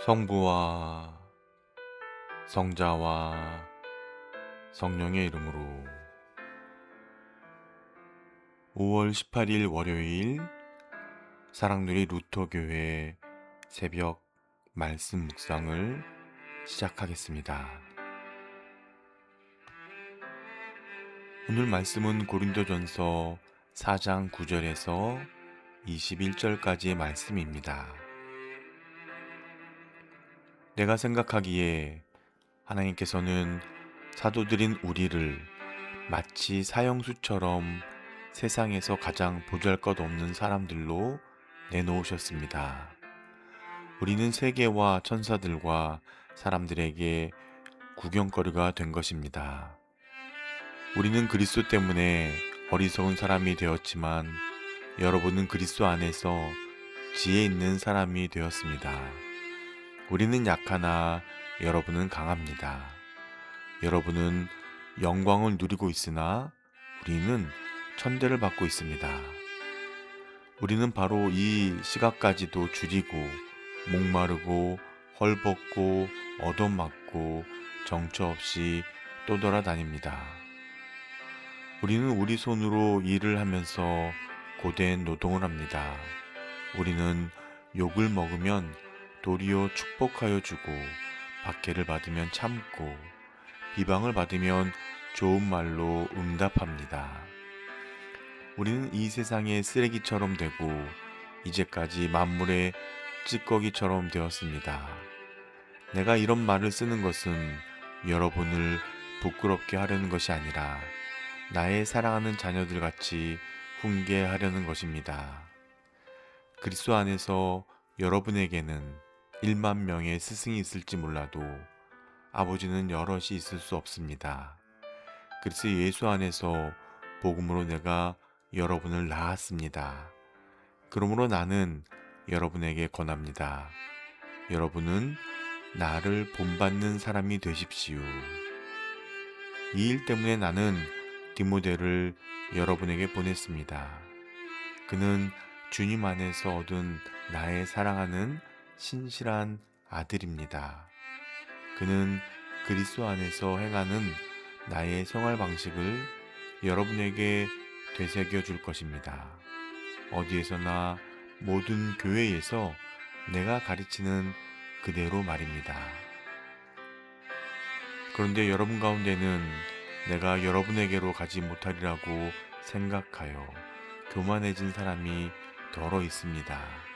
성부와 성자와 성령의 이름으로 5월 18일 월요일 사랑누리 루터교회 새벽 말씀 묵상을 시작하겠습니다. 오늘 말씀은 고린도전서 4장 9절에서 21절까지의 말씀입니다. 내가 생각하기에 하나님께서는 사도들인 우리를 마치 사형수처럼 세상에서 가장 보잘것없는 사람들로 내놓으셨습니다. 우리는 세계와 천사들과 사람들에게 구경거리가 된 것입니다. 우리는 그리스도 때문에 어리석은 사람이 되었지만 여러분은 그리스도 안에서 지혜 있는 사람이 되었습니다. 우리는 약하나 여러분은 강합니다. 여러분은 영광을 누리고 있으나 우리는 천대를 받고 있습니다. 우리는 바로 이 시각까지도 줄이고 목마르고 헐벗고 얻어맞고 정처 없이 떠돌아다닙니다. 우리는 우리 손으로 일을 하면서 고된 노동을 합니다. 우리는 욕을 먹으면 도리어 축복하여 주고 박해를 받으면 참고 비방을 받으면 좋은 말로 응답합니다. 우리는 이 세상의 쓰레기처럼 되고 이제까지 만물의 찌꺼기처럼 되었습니다. 내가 이런 말을 쓰는 것은 여러분을 부끄럽게 하려는 것이 아니라 나의 사랑하는 자녀들 같이 훈계하려는 것입니다. 그리스도 안에서 여러분에게는 1만 명의 스승이 있을지 몰라도 아버지는 여럿이 있을 수 없습니다. 그리스도 예수 안에서 복음으로 내가 여러분을 낳았습니다. 그러므로 나는 여러분에게 권합니다. 여러분은 나를 본받는 사람이 되십시오. 이 일 때문에 나는 디모데를 여러분에게 보냈습니다. 그는 주님 안에서 얻은 나의 사랑하는 신실한 아들입니다. 그는 그리스도 안에서 행하는 나의 생활 방식을 여러분에게 되새겨 줄 것입니다. 어디에서나 모든 교회에서 내가 가르치는 그대로 말입니다. 그런데 여러분 가운데는 내가 여러분에게로 가지 못하리라고 생각하여 교만해진 사람이 더러 있습니다.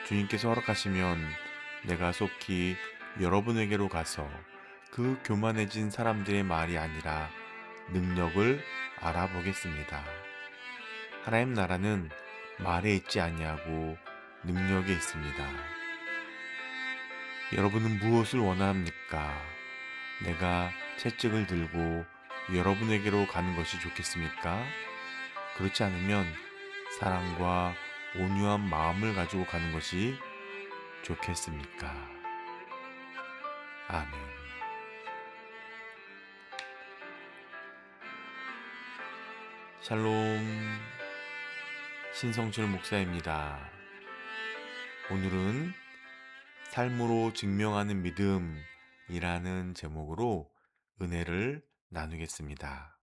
주님께서 허락하시면 내가 속히 여러분에게로 가서 그 교만해진 사람들의 말이 아니라 능력을 알아보겠습니다. 하나님 나라는 말에 있지 아니하고 능력에 있습니다. 여러분은 무엇을 원합니까? 내가 채찍을 들고 여러분에게로 가는 것이 좋겠습니까? 그렇지 않으면 사랑과 온유한 마음을 가지고 가는 것이 좋겠습니까? 아멘. 샬롬, 신성철 목사입니다. 오늘은 삶으로 증명하는 믿음이라는 제목으로 은혜를 나누겠습니다.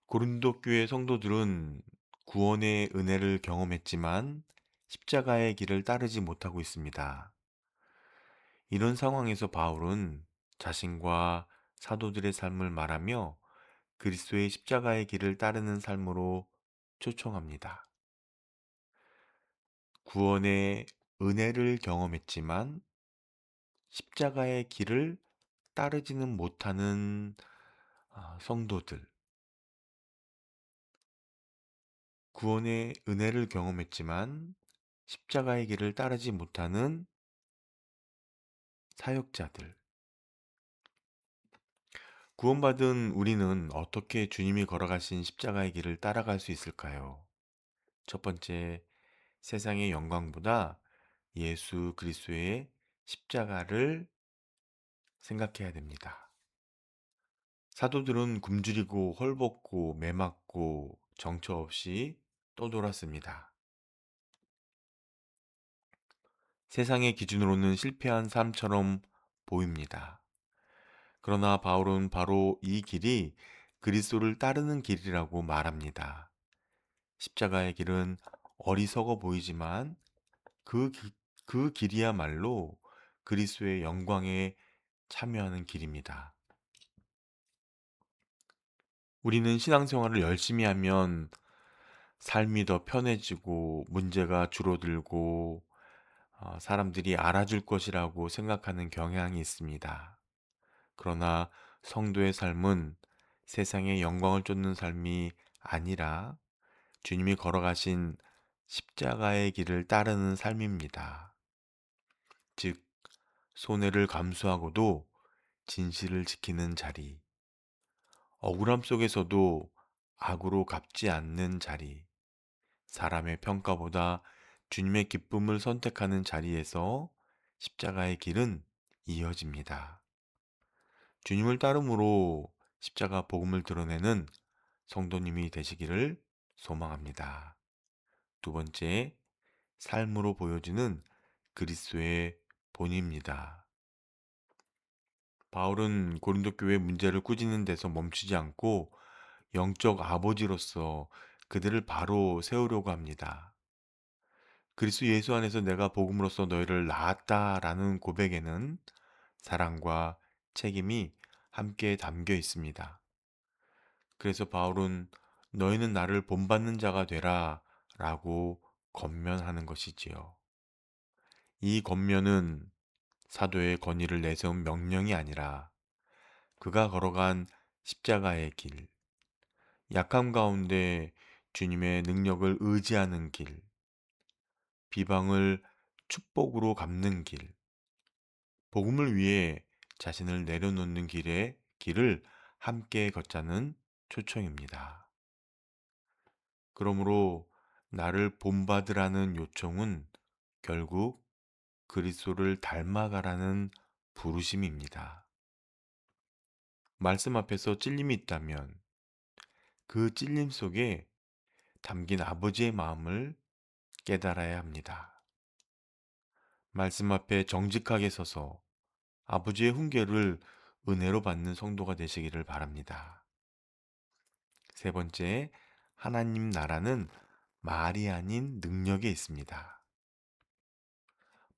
고린도 교회 성도들은 구원의 은혜를 경험했지만 십자가의 길을 따르지 못하고 있습니다. 이런 상황에서 바울은 자신과 사도들의 삶을 말하며 그리스도의 십자가의 길을 따르는 삶으로 초청합니다. 구원의 은혜를 경험했지만 십자가의 길을 따르지는 못하는 성도들, 구원의 은혜를 경험했지만 십자가의 길을 따르지 못하는 사역자들. 구원받은 우리는 어떻게 주님이 걸어가신 십자가의 길을 따라갈 수 있을까요? 첫 번째, 세상의 영광보다 예수 그리스도의 십자가를 생각해야 됩니다. 사도들은 굶주리고 헐벗고 매맞고 정처 없이 떠돌았습니다. 세상의 기준으로는 실패한 삶처럼 보입니다. 그러나 바울은 바로 이 길이 그리스도를 따르는 길이라고 말합니다. 십자가의 길은 어리석어 보이지만 그, 그 길이야말로 그리스도의 영광에 참여하는 길입니다. 우리는 신앙생활을 열심히 하면 삶이 더 편해지고 문제가 줄어들고 사람들이 알아줄 것이라고 생각하는 경향이 있습니다. 그러나 성도의 삶은 세상의 영광을 쫓는 삶이 아니라 주님이 걸어가신 십자가의 길을 따르는 삶입니다. 즉, 손해를 감수하고도 진실을 지키는 자리, 억울함 속에서도 악으로 갚지 않는 자리, 사람의 평가보다 주님의 기쁨을 선택하는 자리에서 십자가의 길은 이어집니다. 주님을 따름으로 십자가 복음을 드러내는 성도님이 되시기를 소망합니다. 두 번째, 삶으로 보여지는 그리스도의 본입니다. 바울은 고린도 교회 문제를 꾸짖는 데서 멈추지 않고 영적 아버지로서 그들을 바로 세우려고 합니다. 그리스도 예수 안에서 내가 복음으로써 너희를 낳았다라는 고백에는 사랑과 책임이 함께 담겨 있습니다. 그래서 바울은 너희는 나를 본받는 자가 되라 라고 권면하는 것이지요. 이 권면은 사도의 권위를 내세운 명령이 아니라 그가 걸어간 십자가의 길, 약함 가운데 주님의 능력을 의지하는 길, 비방을 축복으로 갚는 길, 복음을 위해 자신을 내려놓는 길을 함께 걷자는 초청입니다. 그러므로 나를 본받으라는 요청은 결국 그리스도를 닮아가라는 부르심입니다. 말씀 앞에서 찔림이 있다면 그 찔림 속에 담긴 아버지의 마음을 깨달아야 합니다. 말씀 앞에 정직하게 서서 아버지의 훈계를 은혜로 받는 성도가 되시기를 바랍니다. 세 번째, 하나님 나라는 말이 아닌 능력에 있습니다.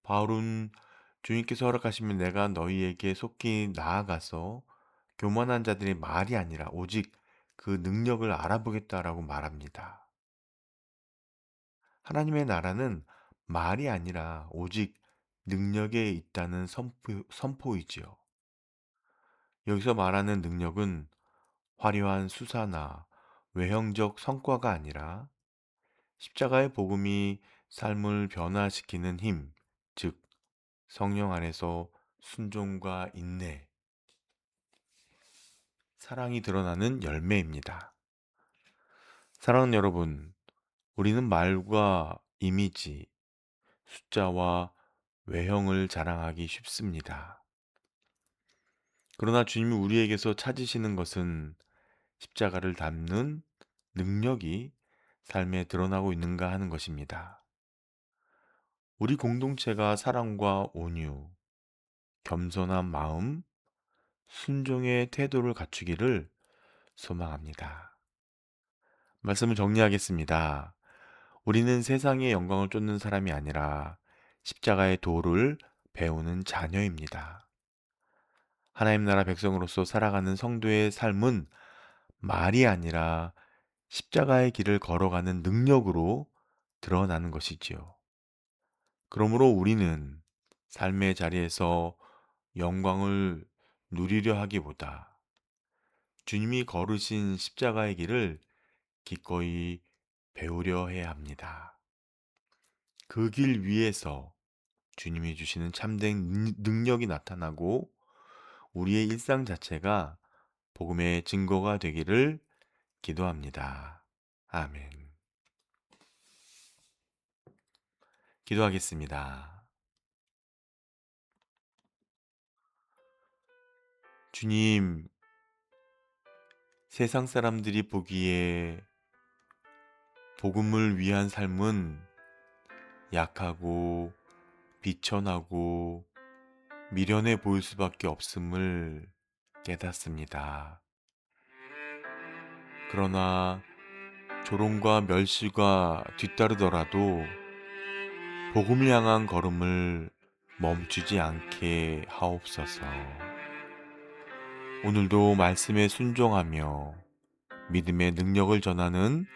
바울은 주님께서 허락하시면 내가 너희에게 속히 나아가서 교만한 자들의 말이 아니라 오직 그 능력을 알아보겠다라고 말합니다. 하나님의 나라는 말이 아니라 오직 능력에 있다는 선포이지요. 여기서 말하는 능력은 화려한 수사나 외형적 성과가 아니라 십자가의 복음이 삶을 변화시키는 힘, 즉 성령 안에서 순종과 인내, 사랑이 드러나는 열매입니다. 사랑하는 여러분, 우리는 말과 이미지, 숫자와 외형을 자랑하기 쉽습니다. 그러나 주님이 우리에게서 찾으시는 것은 십자가를 담는 능력이 삶에 드러나고 있는가 하는 것입니다. 우리 공동체가 사랑과 온유, 겸손한 마음, 순종의 태도를 갖추기를 소망합니다. 말씀을 정리하겠습니다. 우리는 세상의 영광을 쫓는 사람이 아니라 십자가의 도를 배우는 자녀입니다. 하나님 나라 백성으로서 살아가는 성도의 삶은 말이 아니라 십자가의 길을 걸어가는 능력으로 드러나는 것이지요. 그러므로 우리는 삶의 자리에서 영광을 누리려 하기보다 주님이 걸으신 십자가의 길을 기꺼이 배우려 해야 합니다. 그 길 위에서 주님이 주시는 참된 능력이 나타나고 우리의 일상 자체가 복음의 증거가 되기를 기도합니다. 아멘. 기도하겠습니다. 주님, 세상 사람들이 보기에 복음을 위한 삶은 약하고 비천하고 미련해 보일 수밖에 없음을 깨닫습니다. 그러나 조롱과 멸시가 뒤따르더라도 복음을 향한 걸음을 멈추지 않게 하옵소서. 오늘도 말씀에 순종하며 믿음의 능력을 전하는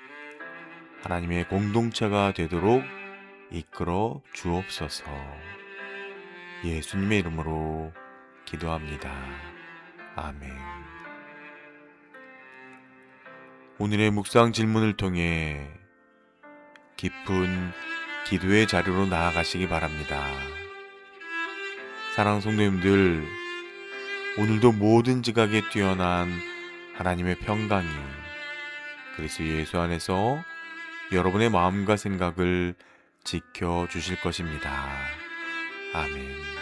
하나님의 공동체가 되도록 이끌어 주옵소서. 예수님의 이름으로 기도합니다. 아멘. 오늘의 묵상 질문을 통해 깊은 기도의 자리로 나아가시기 바랍니다. 사랑하는 성도님들, 오늘도 모든 지각에 뛰어난 하나님의 평강이 그리스도 예수 안에서 여러분의 마음과 생각을 지켜주실 것입니다. 아멘.